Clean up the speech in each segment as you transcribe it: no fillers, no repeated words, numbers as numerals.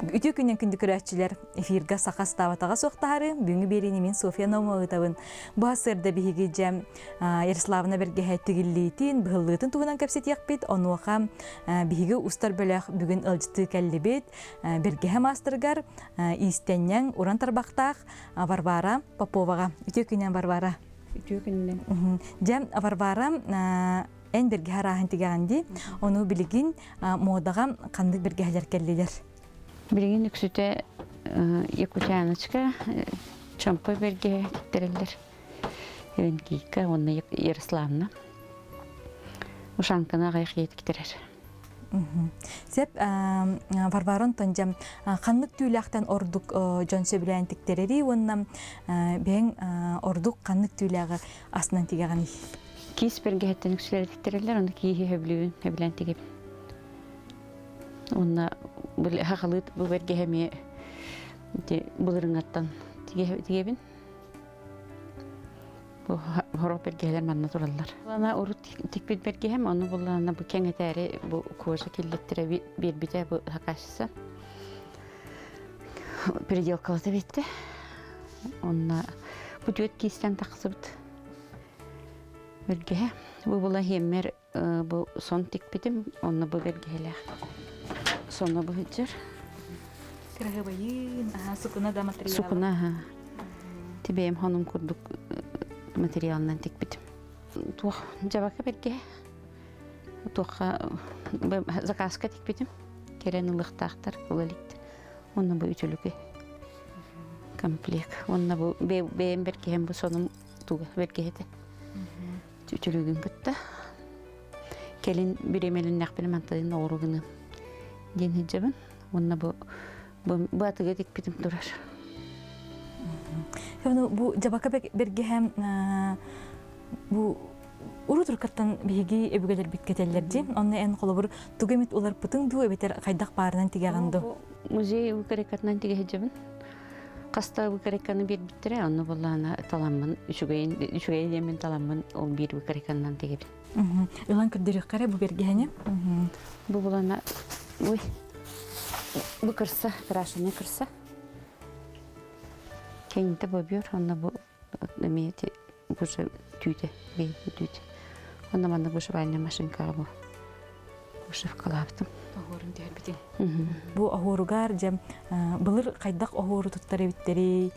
Үтө күнен күнді көрәтчілер эфирға сақас таватаға соқтары, бүгінгі берені мен София Наумағытабын. Бұға сырда бігі жам Ярославна берге әттігілейтін, бұғылығытын туғынан көпсет яқпет, оны оқа бігі ұстар бөліқ бүгін ұлжыты кәлібет, берге әм астырғар, истеннен уран тарбақтақ Варвара Поповаға. Үтө күнен Варвара. Үтө күнен. Жам Варвара ән берге харағын тегеғанды, оны білігін модаға қандық берге әлер кәлілер. Билигин үксүтэ Якутяночка чампа берге терелер. Евенкийка, онна Ярославна. Ушанкана гайх еткитерер. Сеп Варварон тонжам қанлык түйләқтен ордук жон сөбілән тіктерері, онна бәң ордук қанлык түйләғы асынан тегеғаны. Кис берге хеттен үксүлер тіктерелер, онда кейі хөблән тегеп. Онна бұл хақылыт бұл берге әме бұлырыңаттан тегебін. Бұл хоро бергелер манна тұралар. Бұлана ұры текпет берге әме, оны бұлана бұл кәң әтәрі бұл көзі келдеттірі бербіде бұл хақашысы. Переделкалаты бетті. Онна бұл дөт кейстен тақсы бұд. Берге бұл бұла еммер бұл сон текпетім, онна бұл бергелер. Сонна bu hüccür. Kırığı bayın, sukuna da materyal. Sukuna ha. Tibeyim hanım kurduk materyalından tek bitim. Tuğ cevaka belki. Tuğ zakaska tek bitim. Keren ılık tahtır kulalikti. Onunla bu ütülükü. Komplek. Onunla bu beğen belki hem bu sonum tuğ belki hedi. Ütülüğün gitti. Kelin bir emelin nakbenim antadın oğruğunu. Den hicabın, onunla bu atıga tek bitim durar. Bu cebaka berge hem bu uru turkattan bihigi ebügeler bitketellerdi. Onunla en kolabur tugemit olar pıtın du ebeter kaydak bağırından tigeğandı. Muzey ukarekatından tige hicabın. Kasta ukarekanı bir bittire, onu bullana talamın, üçügeyin yemin talamın o bir ukarekanından tigebin. Ilan kürdürük kare bu berge hani? Bu bullana bu kırsa, krasını kırsa. Kendinde babıyor, onda bu demeyeti bu tüyde, beyni tüyde. Onda bana bu şövalye maşinka bu. Bu şıfkalı yaptım. Ahorun diğer bitin. Bu ahorugar cem bulur kaydak ahoru tuttar evitleri.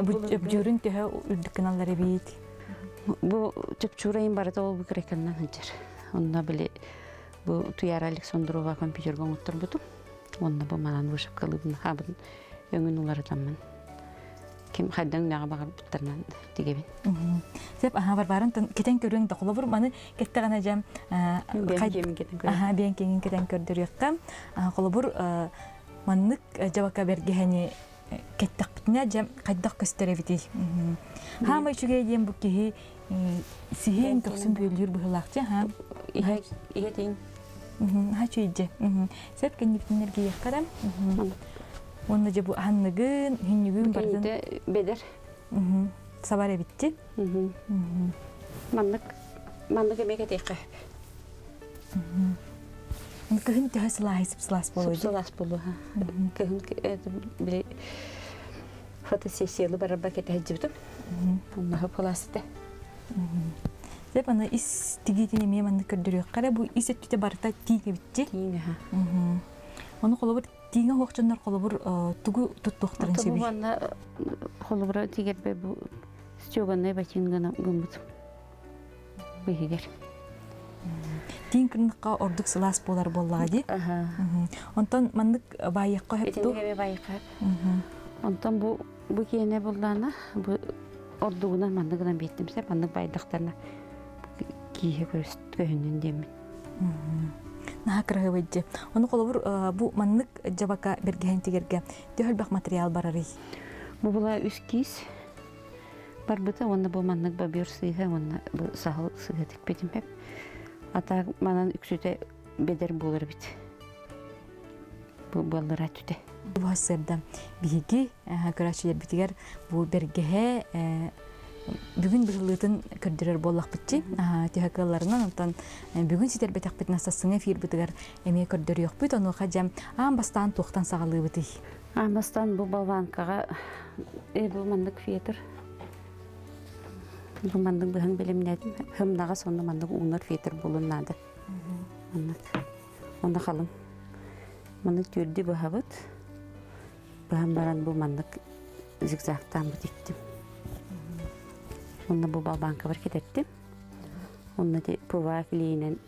Bu jörün tühe ürdük kanalları evit. Bu çöpçurayın barada ol bu krekandan hıcar. Onda bile bu Tuyar Aleksandrova kompüterga otur butum. Onda bu manan bu şıfkalıbın habın öngün ularıdanman. Kim haydan nağa bağır bittarnan digebin. Sep Varvaran keten körüň de kolabur many kettegene jam ben kengin keten kördürüyekkem kolabur mannyk jabaka bergeheni kettek bitne jam kaydak köstereviti. Hama şüge diyem bu ki sihin toksun bölür bu hılakça ha. İhe deyin. Ha çüyce. Sep kendilerine yakaram. Onda bu hanlıgın, hünnügün bardan. Beder. Sabare bitti. Manlık emek edeyik. Kıhın tühe sılas bolu. Sılas bolu. Kıhın bile fotosesiyalı beraber ketehcibdim. Onunla hopalasıdı. Sep ana is tigitini mi manlık kördürüyor. Kara bu is etüte barda tiğe bitti. Tiğe ha. Onu kolabur tiğe hoşçanlar kolabur tugu tuttukların sebi. Tabu bana kolabur tiğer be bu stüganay bakın gana gumbutum. Bu higer. Tiğin kırnıkka orduk sılas bolar bolladı. Ondan manlık bayıkka hep tu. Etinde bayıkka. Ondan bu kiyene bollana bu orduğundan manlıktan bittimse manlık baydaklarına kiye göğünün demin. Nah kırığı vecce. Onu kolabur bu manlık jabaka bergehen tigerge. Döhül bak materyal barari. Bu bula üst giys. Barbıda onda bu manlık babıyor sıyha, onda bu sahıl sıyha tikpedim hep. Ata manan üksüde beder bulur bit. Bu ballara tüde. Bu hasırda bihigi, görüşler bitiger bu bergehe бүгүн быһыллытын көрдөрөр боллакпытчы. Тихакалларынан онтон бүгүн ситер бетекпит насасыңа эфир бытыгар эме көрдөрүөхпүт. Онуха жам бастан туохтан сагалыыбыты. Бастан бу балбанкага бу мандык фетр. Бу мандык быһын билимнәдим. Хымнага сонда мандык унар фетр булыннады. Онда халым. Мандык түрди баһабыт. Баһам баран бу мандык зигзагтан битиктим. Онда бу балбанка бар кететтим. Онда те пува килинен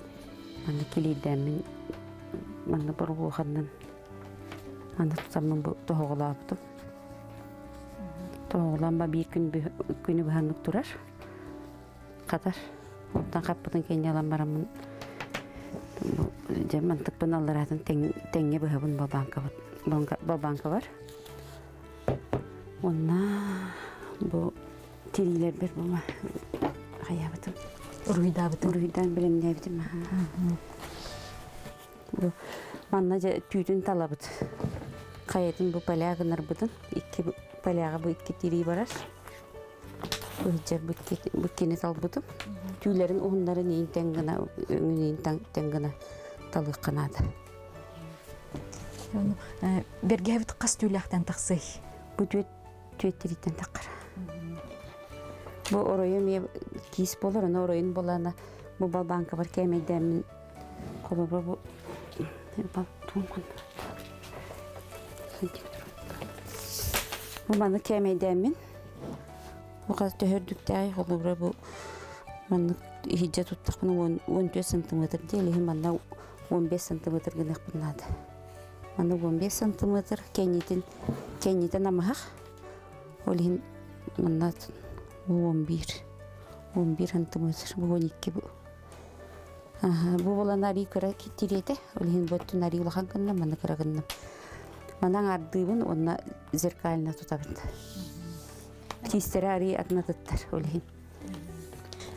мандык килидәмин мандык бар булганнан. Мандык самның бу тоголаптым. Тоголанба бир күнү баһаннык турар. Катар. Ондан каппытын кенялан барамын. Жаман тыппын алларатын теңге быһабын балбанка бар. Онна бу тирилер бер бума хаябытым. Уруйдан билемнебитим. Бу манна түйүтүн талабыт. Каятын бу палягынар бутун. Икки паляга бу икки тири барар. Бу кене талбытым. Түүлерин угундары нейин теңгана, өңүнейин теңгана талык канады. Бергебит кас түүлэхтен таксый. Бу түйеттеритен таккар. Бу оройым кис болор, ана оройын болана бу балбанка бар кемейдемин. Колобо бу бу маны кемейдемин. Бу каз төһөрдүктәй колобо бу маны хиҗә туттакны 14 см диле, маны 15 см генә кунады. Маны 15 см кенитен амах. Олин маны 11 см бу 12 бу. Бу боланари кара китирете, олин боттунари улахан кынна маны карагынна. Манан ардыбын онна зеркально тутабыт. Кистерари атнатыттар олин.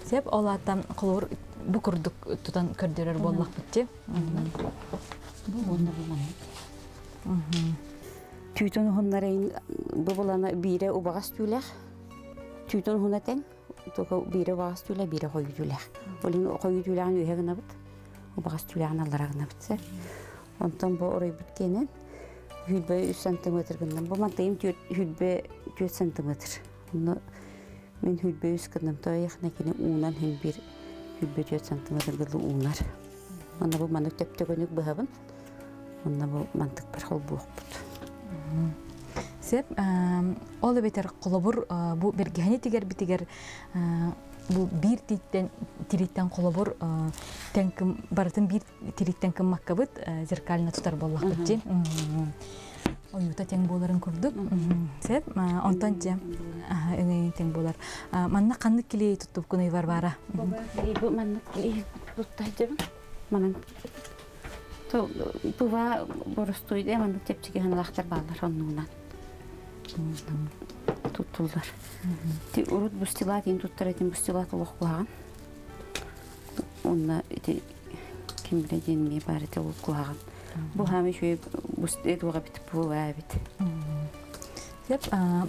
Сеп олаттан колор бу курдук тутан көрдөрөр боллакпытчы. Бу онна булман. Түйтөн хоннарын бу болана бире убагас түлэх. Түйтөн хонатен тога бире убагас түлэ бире хой түлэх. Олин хой түлэгэн үйэгэн абыт. Убагас түлэгэн алларагын абытсыр. Онтон бу орой бүткенен хүлбе 3 см гынан. Бу мантайым хүлбе 4 см. Оны мен хүлбе 3 гынан тояхна кене унан hem bir хүлбе 4 см гылы унар. Аны бу маны төптөгөнүк быһабын. Онна бу мантык бір хол буокпут. Сеп ол бетер колобур бу бергени тигер битигер бу бир тириттен колобур тенким баратын бир тириттен ким маккабыт зеркально тутар боллакпытчы. Оюта тең боларын көрдүк. Сеп онтон же эне тең болар. Манна каннык килей туттуп күнөй бара. Бу маннык килей туттайдым. Манан Пува боростойды, аманды тепчеге ханалақтар балдар оннуынан. Туттулдар. Урут бустилат, ен туттар этин бустилат олық құлаған. Онна кем біледен ме бар еті олық құлаған. Бұл хами шөй бустилат оға бітіп бұға әбіт.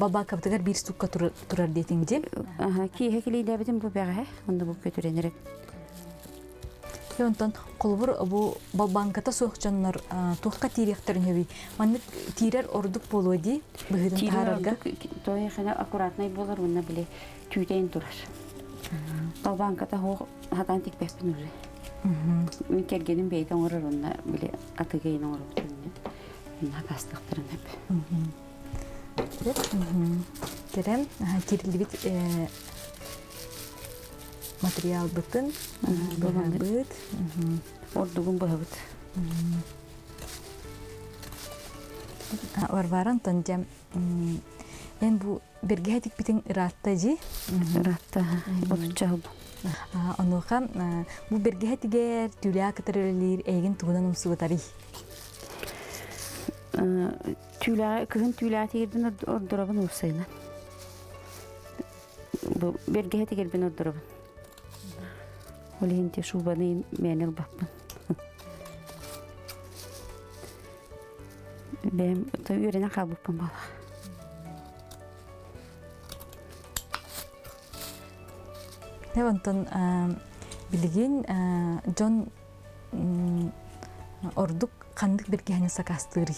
Балба каптыгар бир стукка турар дейтін де? Кейхе келейді әбітім бұл бәға, онда бұл көтіренерек. Онтон колбур бу балбанката соқчаннар туққа тиректерин хөби. Манны тирер ордук болуди быһыдын тарарга. Той хана аккуратный болар, онна биле түйден турар. Балбанката хо хатан тикпеппин уже. Мен кергенин бейден орар, онна биле атыгейин орар. Онна кастыктырын хеп. Терем тирилбит материал бытын, быт, ордугун быһабыт. Варваран тонжам эн бу бергетик битин ратта жи. Ратта, отучаб. Онуха бу бергетигер түлә катерелер эгин тугунан умсугатари. Күн түлә тигердин ордурабын усайна. Бу бергетигер бин ордурабын. Олин те шубаны менел баппын. Бем то үренә калбыппын бала. Онтон билигин Джон ордук кандык бергехне сакастыры.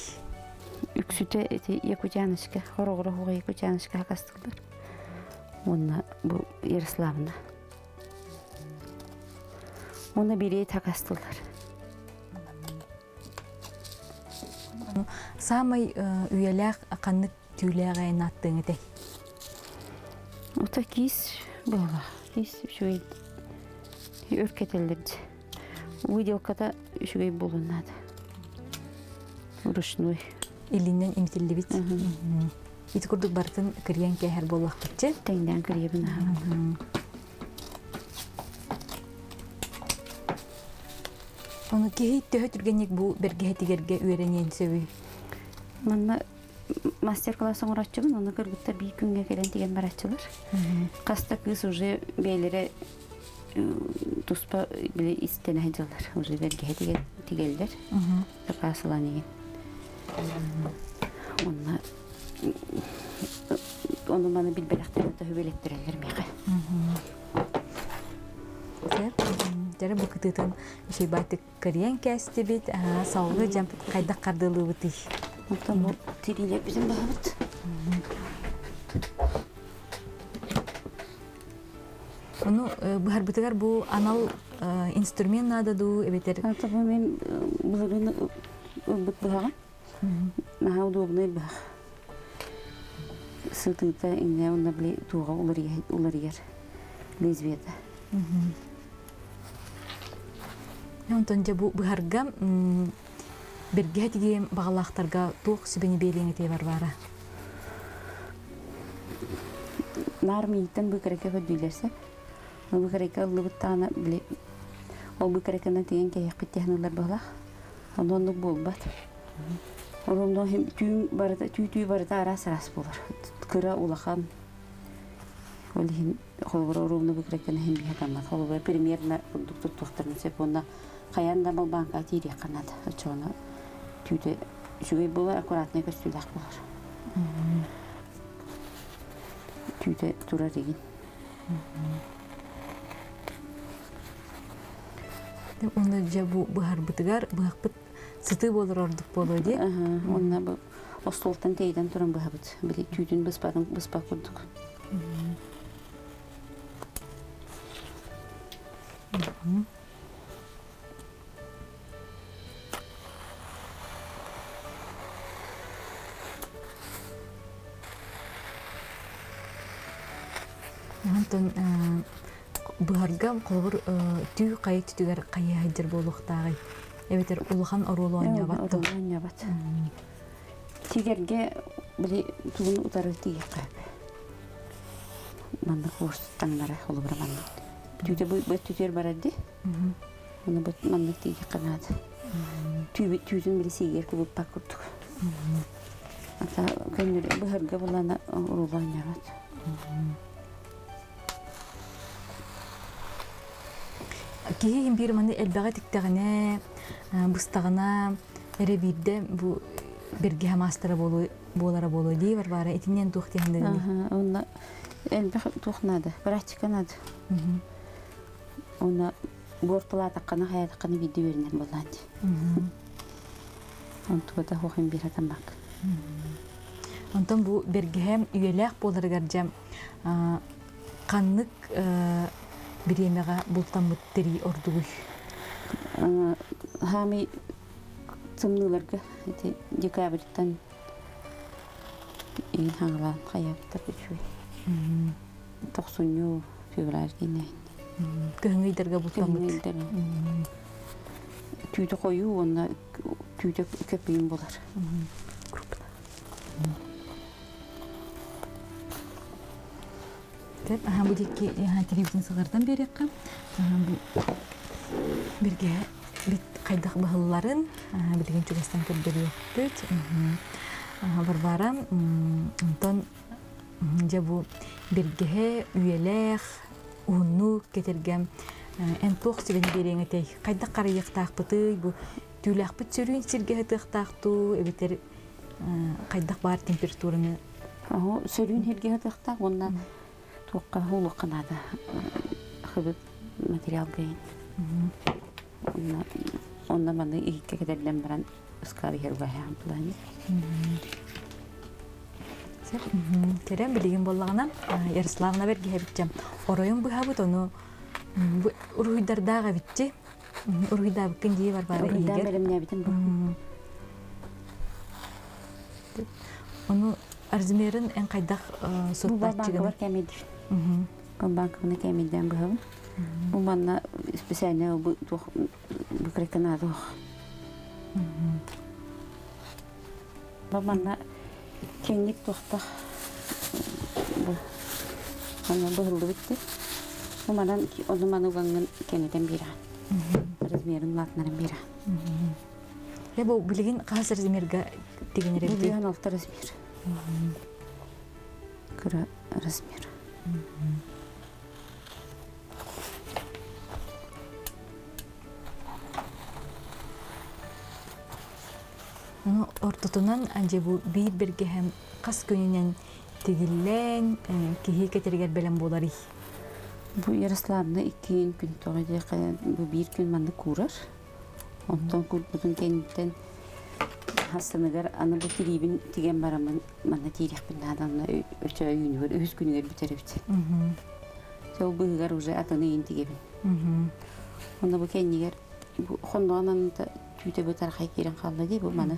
Үксүтө эти Якутянышка, хорогоро хуга Якутянышка кастылдар. Онна бу Ярославна. Онна бири такастылдар. Самый үйелек кандык түүлэгэ айнаттың эте. Ота кис бала, кис шуй өркетелдерди. Выделкада шуй болунады. Ручной. Илинен имтилли бит. Ити курдук бартын кирген кехер боллак битче. Теңден киребин аһа. Оны кехи төһө түргенник бу бергехетигерге үйренен сөбүй. Манна мастер-класс оңратчыбын, оны кыргыттар бий күнгө келен деген барачылар. Каста кыз уже бейлере туспа биле истене хажылар. Уже бергехетиге тигелдер. Такасылан Оны маны билбелектер хөбелеттерелер мега. Жары бу кытытын шей байтык кырген кәсте бит, саугы жампыт кайдак кардылы быты. Онтан бу тирилер bizim бахыт. Onu bu harbıtıgar bu anal instrument nadadı ebeter. Tabii men bulurunu bıkbığa. Maha udobnu bığa. Sıtıta inne onda bile tuğa ular yer. Lezbiyete. Ondan bu harga bergehetigi bağlaqtarga toq sibeni belengete var bara. Narmiyten bu kereke ödülerse. Bu kereke lıbıttana bile o bu kereke'den tegen kayak bitehnular bağlaq. Ondan bolbat. Orumdan hem tüy barada aras bulur. Kıra ulaqan. Olihin xolbara orumda bu kereke'den hem bir hakamat. Xolbara premierna doktor tuxtarın sep onda qayanda mal banka tiri qanada. Çona tüyde şuy bular akuratne köstülaq bulur. Tüyde turar egin. Onda bu harbıtıgar bıqpıt sıtı bolur orduk bolu diye. Onda bu ostoltan teyden turan bıqpıt. Bile tüydün bıspa kurduk. Ondan buharga kolbur tüy qayık tütüger qayı haydır boluqtağay. Ebeter uluhan orulu oynabattı. Orulu oynabattı. Tigerge bile tuğunu utarı tiger qayıp. Mandık borçtanlara olu bir mandık. Tüyde bu tütür baradı. Onu bu mandık tiger qanadı. Tüydün bile siger kubuk pakurduk. Ata gönlü buharga bulana orulu oynabattı. Kihi bir mani elbağa tiktağına, bustağına, erebirde bu bergehe mastera bolara bolu diye var bara etinen tuğti handını. Onda elbağa tuğnadı, praktikanadı. Onda bortula taqqana, haya taqqana video verinen bolandı. Onda da hoğun bir adam bak. Ondan bu bergehe üyelek boları garcam kanlık bir yemeğe bultan mutteri orduğuy. Hami tımlılarga dekabrdan in hanglan hayapta geçiyor. 90 fevral yine. Kıhıngıydarga bultan mut. Tüyde koyu ona tüyde köpeğin bolar. Bu deki televizyon sığırdan beri qam. Bu birge bit qaydak bahılların bilgen çugastan kördürüyor. Barbaram ondan bu birge üyeler unu getirgem en toq sibeni berengete qaydak qarayıq taqpıtı bu tüylaq bit sürün sirge taqtaqtu ebeter qaydak bar temperaturunu. Sürün herge taqtaq ondan Toqqa hulu qanada хыбыт материал гейн. Онна маны ихке кедерлен баран ыскары хергахам плане. Терен билигин боллагана Ярославна берге хебитчем. Ороюн быхабыт оны ургуйдардага битти. Ургуйда биккен дии бар бары Ургуйда игер. беремне битен бу. Оны арзмерин эн кайдах Бу соттачыгын. банкалар кемеди. Бу банканы кемеден бу. Бу манна специально бу креканадо. Бу манна кеңник тохтах. Бу манна бу битти. Бу манан оны мануганган кемеден бира. Размерин латнарын бира. Бу билигин кас арзмерге тигенере Бу битти. 6 размер. Кыра размер. Оны ортотунан анже бу бир берге hem кас көнүнен тигиллен кихи кетергер белем болари. Бу Ярославна 2 күн тогыды бу 1 күн манды курар. Онтон курбутун кенттен хасыныгар аны бу тирибин тиген барамын мана тирих биннадан өчө үйүнүгөр 3 күнүгөр битеребит. Сол бугар уже атаны интигебин. Онда бу кеннигер бу хондонан түйте бу тархай керен калды ди бу мана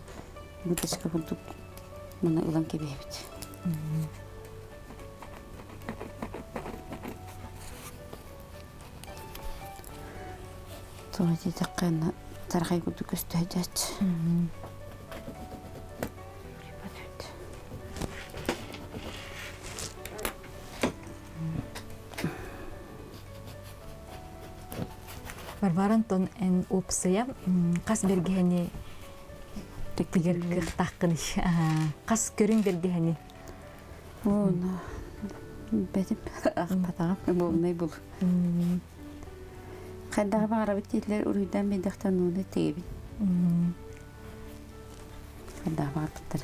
бу тышкы фунтук мана улан кебебит. Тоди таккана тархай куту көстөжөт. Барбаран тон эн опсыя кас бергени тегер кыртаккын кас көрүн бергени. Оны бетим ахпатага болмай бул. Кайдага бара биттилер урuydan бедактан уны тегебин. Кайдага баттыр.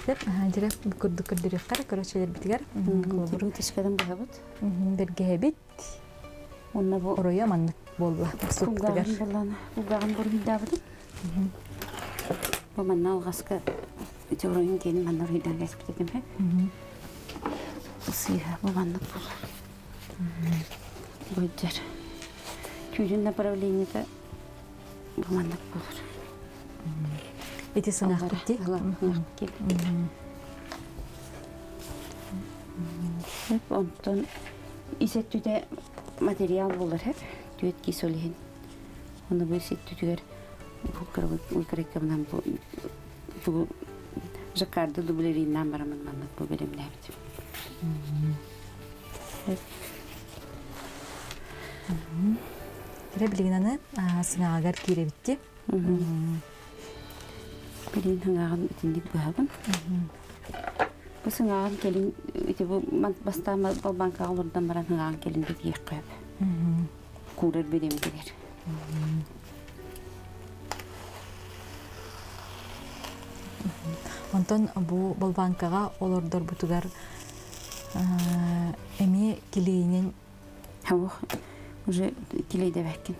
Деп ханжырап күрдүр кара көрөчөлөр битигер. Бурун тишкадан бахабыт. Бергебит. Онна бу Ороя маннык болла. суктагар боллана. Бугаган бурuydan бит. Бу манна алгаска жороюн кени манна урuyдан кесип кетем хе. Сыйга бу манна бул. Буйдер. Күйдүн направлениеде бу манна болор. Эти сынак битти. Онтон исеттүдө материал болор хеп. Түет кисөлген. Оны бу исеттүдөгөр бу кырыккамнан бу жакарды дублеринен барамын манна бу беремнебит. Тере билигинаны сыңагар киребитти. Билин хангаган тиндик бабын. Бу сыңаган келин ите бу бастама банкага олордан баран хангаган келин бит ек коюп. Курер беремдигер. Онтон бу банкага олордор бутугар эми килейинен Хавох уже килейде бекин.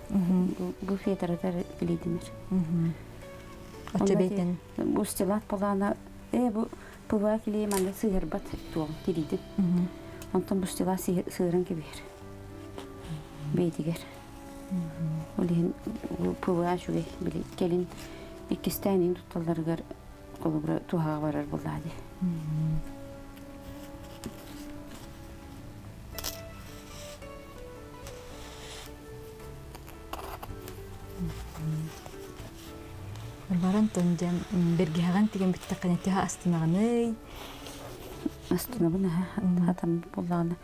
Бу фетаратар килейдимер. очобейтен. Бу стелат полана бу пува килей манда сыгырбат туон килейди. Онтон бу стела сыгырын кебер. Бейтигер. Олин пува шуге били келин икистенин тутталаргар колубра туга барар булады. Барбаран тонжан бергеган тиген биттакканетиха астынаганы. Астына буна хатам булланы.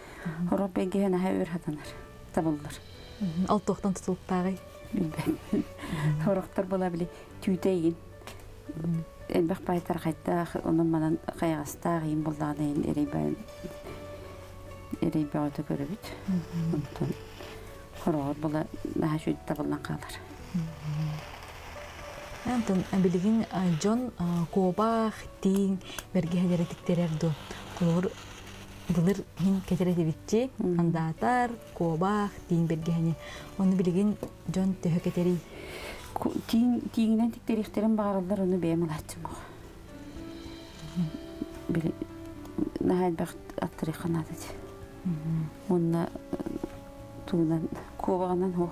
Хоробегена хавер хатанар. Табыллар. Ал тоқтан тутулуп багы. Хороктор була били түйтейин. Элбек байтар кайта онун манан кайгастагын булланы эребен. Эребе өтө көрөбүт. Онтон хорор була нахашуй табылган калар. Антон билигин Джон Коба тиң бергегелери тиктерерду. Колор былыр хин кетерети битчи, андатар, кобах, тиң бергени. Оны билеген жон төһө кетери. Тиңинен тиктерихтерин багаралар оны бемелаттым. Били нахайт бак аттырыханады. Онна туунан кобаганан хо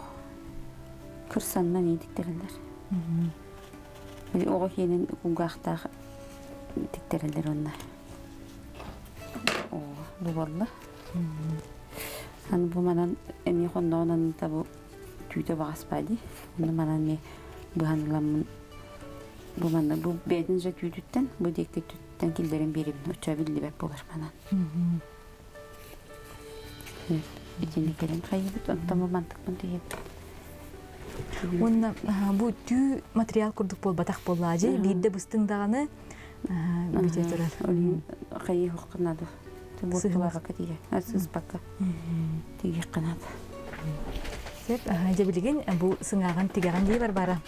кырсаннан ийдиктерелер. Били ого хенин кунгахтаа тиктерелер онна. Бу болла. Аны бу манан эми хондонан табу түйте багаспади. Оны манан не буханламын. Бу манан бу бедин же түйдүттен, бу дектеттен килдерин берип уча билдибек болар манан. Итини келен кайбыт онтама мантыкмын дейт. Онна бу түү материал курдук болбатак боллажы, бирде быстыңдаганы бүте турар. Кайы хукнады. Бутуларга кетиге. Асыз бакка. Тиге канат. Сеп, жабилеген бу сыңаган тигаган дей бар.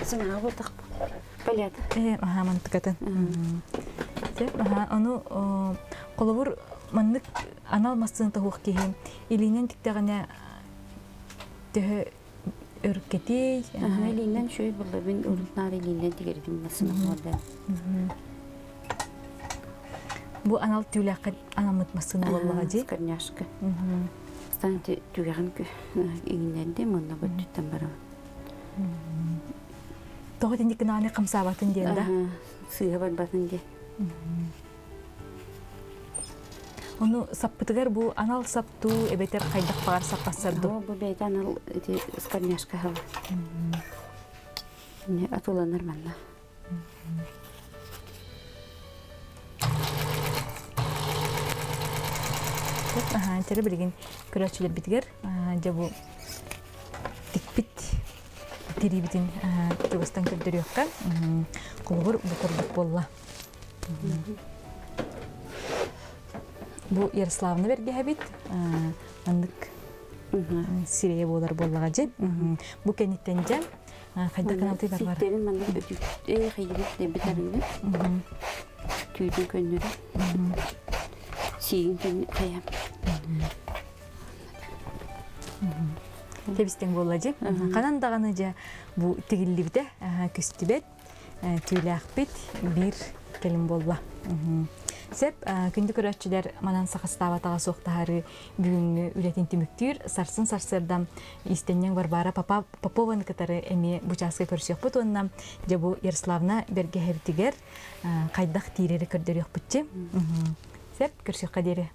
Сыңага болтак. Балят. Мантыкатын. Сеп, ону колобур маннык анал масын тахук киһим. Илинен тиктегене төһө өркетей. Илинен шөй булды. Мен урутнар илинен тигердим масын болду. Бу анал түүләккә анамыт масына боллага ди. Скорняшка. Станте түгәрен ки игеннәнде монда бүттән бара. Тогы динди кенаны кымсабатын диенда. Сыйга батын ди. Ону саппытыгар бу анал сапту эбетер кайдак бар саппассарду. Бу бейт анал скорняшка хал. Не атуланыр манна. Тәрі білген көрәтшілер бітігер, жабу тікпіт тері бітін тұғыстан көрдері өкка, қолғыр бұқырдық болла. Бұ Ярославны берге әбет, андық сирее болар боллаға жеп. Бұ кәнеттен жан, қайда қаналты бар бар. Сиктерін манда өтіп, қайдыбет дебетарыңды, түйдің көннері, сиігін көнні қаям. Тебістен болла жеп. Қанандағаны жа бұ тігілі біті, күсті бет, түйілі ақпет, бір келім болла. Сеп, күнді көрәтшілер манан сақыстабатаға соқтағары бүгінгі үлетін түміктір, сарсын сарсырдам истеннен барбара Попованы катары әме бұчасқа көрсек бұт, онына жабу Ярославна берге әбітігер қайдақ тирері көрдері өк бұтчы. Сеп, көрсек қадері.